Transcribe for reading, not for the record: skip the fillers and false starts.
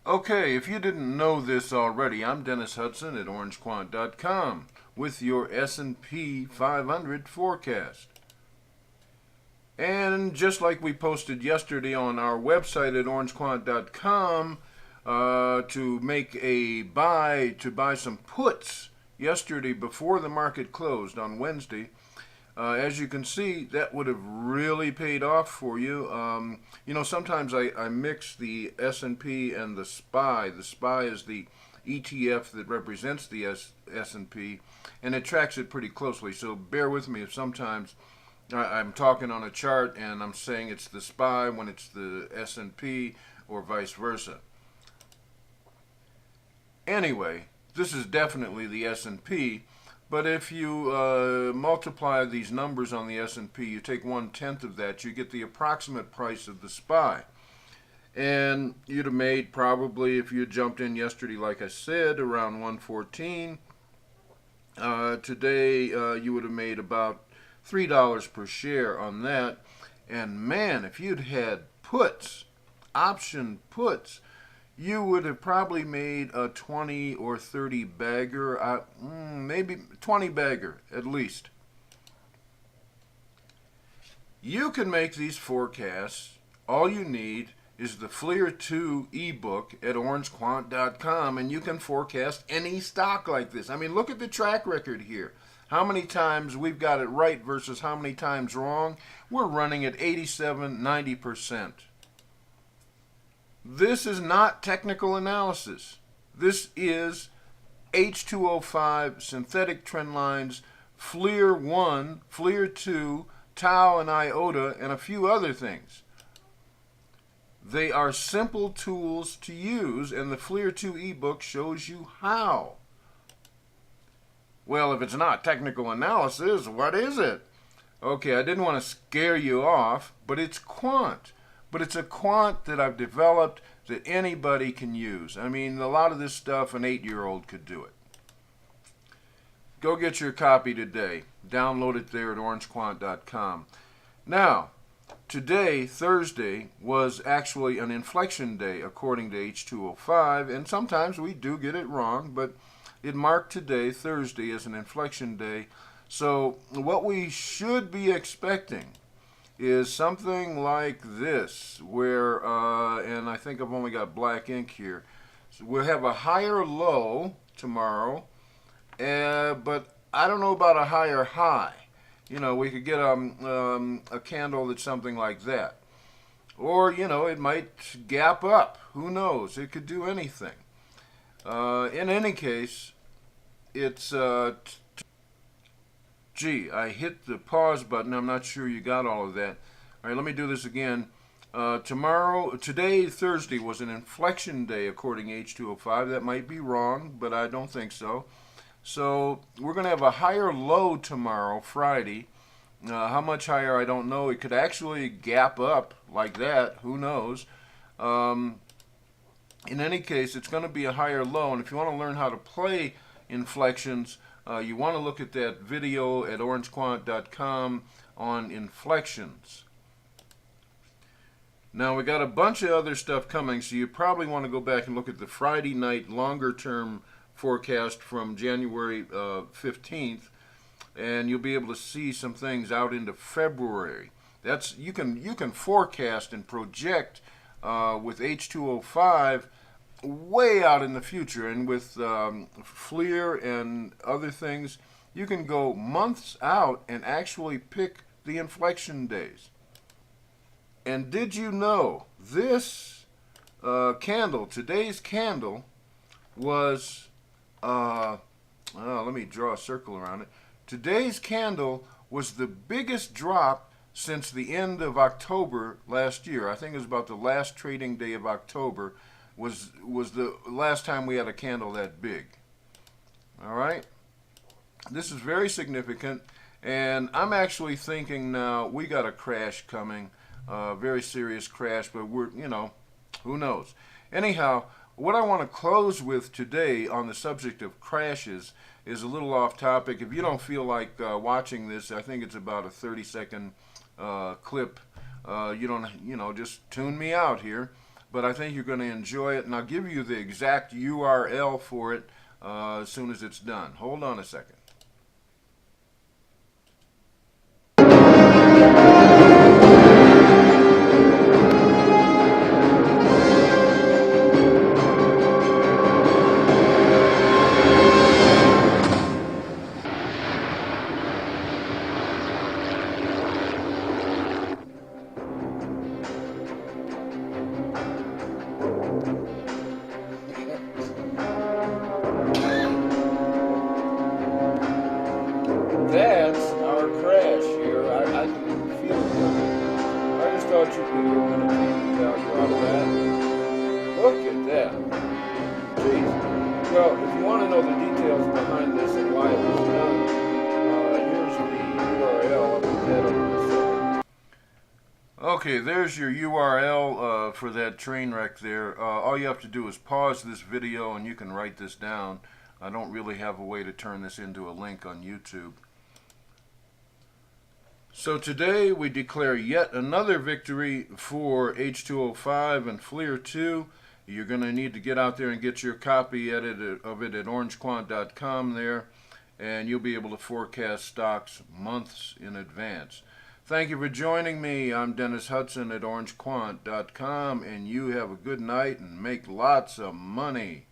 Okay, if you didn't know this already, I'm Dennis Hudson at OrangeQuant.com with your S&P 500 forecast. And just like we posted yesterday on our website at OrangeQuant.com to make a buy, to buy some puts yesterday before the market closed on Wednesday, as you can see, that would have really paid off for you. Sometimes I mix the S&P and the SPY. The SPY is the ETF that represents the S&P, and it tracks it pretty closely. So bear with me if sometimes I'm talking on a chart and I'm saying it's the SPY when it's the S&P or vice versa. Anyway, this is definitely the S&P. But if you multiply these numbers on the S&P, you take 1/10 of that, you get the approximate price of the SPY. And you'd have made probably, if you had jumped in yesterday, like I said, around 114. Today, you would have made about $3 per share on that. And man, if you'd had puts, option puts, you would have probably made a 20 or 30 bagger, maybe 20 bagger at least. You can make these forecasts. All you need is the FLIR 2 ebook at OrangeQuant.com, and you can forecast any stock like this. I mean, look at the track record here. How many times we've got it right versus how many times wrong? We're running at 87-90%. This is not technical analysis. This is H205, synthetic trend lines, FLIR 1, FLIR 2, tau and iota, and a few other things. They are simple tools to use, and the FLIR 2 ebook shows you how. Well, if it's not technical analysis, what is it? Okay, I didn't want to scare you off, but it's quant. But it's a quant that I've developed that anybody can use. I mean, a lot of this stuff, an 8-year-old could do it. Go get your copy today. Download it there at OrangeQuant.com. Now, today, Thursday, was actually an inflection day according to H205, and sometimes we do get it wrong, but it marked today, Thursday, as an inflection day. So what we should be expecting is something like this, where, and I think I've only got black ink here, so we'll have a higher low tomorrow, but I don't know about a higher high. You know, we could get a candle that's something like that. Or, you know, it might gap up. Who knows? It could do anything. In any case, it's gee, I hit the pause button. I'm not sure you got all of that. All right, let me do this again. Today, Thursday, was an inflection day according to H205. That might be wrong, but I don't think so. So we're going to have a higher low tomorrow, Friday. How much higher, I don't know. It could actually gap up like that. Who knows? In any case, it's going to be a higher low. And if you want to learn how to play inflections, you want to look at that video at OrangeQuant.com on inflections. Now, we got a bunch of other stuff coming, so you probably want to go back and look at the Friday night longer-term forecast from January 15th, and you'll be able to see some things out into February. That's you can forecast and project with H205 way out in the future, and with FLIR and other things, you can go months out and actually pick the inflection days. And did you know this candle, today's candle, was, let me draw a circle around it. Today's candle was the biggest drop since the end of October last year. I think it was about the last trading day of October was the last time we had a candle that big. All right? This is very significant, and I'm actually thinking now we got a crash coming, a very serious crash, but we're, you know, who knows. Anyhow, what I want to close with today on the subject of crashes is a little off topic. If you don't feel like watching this, I think it's about a 30-second clip. You don't, just tune me out here. but I think you're going to enjoy it, and I'll give you the exact URL for it as soon as it's done. Hold on a second. That's our crash here. I can feel it. I just thought you'd get a little entertainment value out of that. Look at that. Jeez. Well, if you want to know the details behind this and why it was done, here's the URL. I'll put that up in a second. Okay, there's your URL for that train wreck there. All you have to do is pause this video and you can write this down. I don't really have a way to turn this into a link on YouTube. So today we declare yet another victory for H205 and FLIR 2. You're going to need to get out there and get your copy of it at orangequant.com there, and you'll be able to forecast stocks months in advance. Thank you for joining me. I'm Dennis Hudson at orangequant.com, and you have a good night and make lots of money.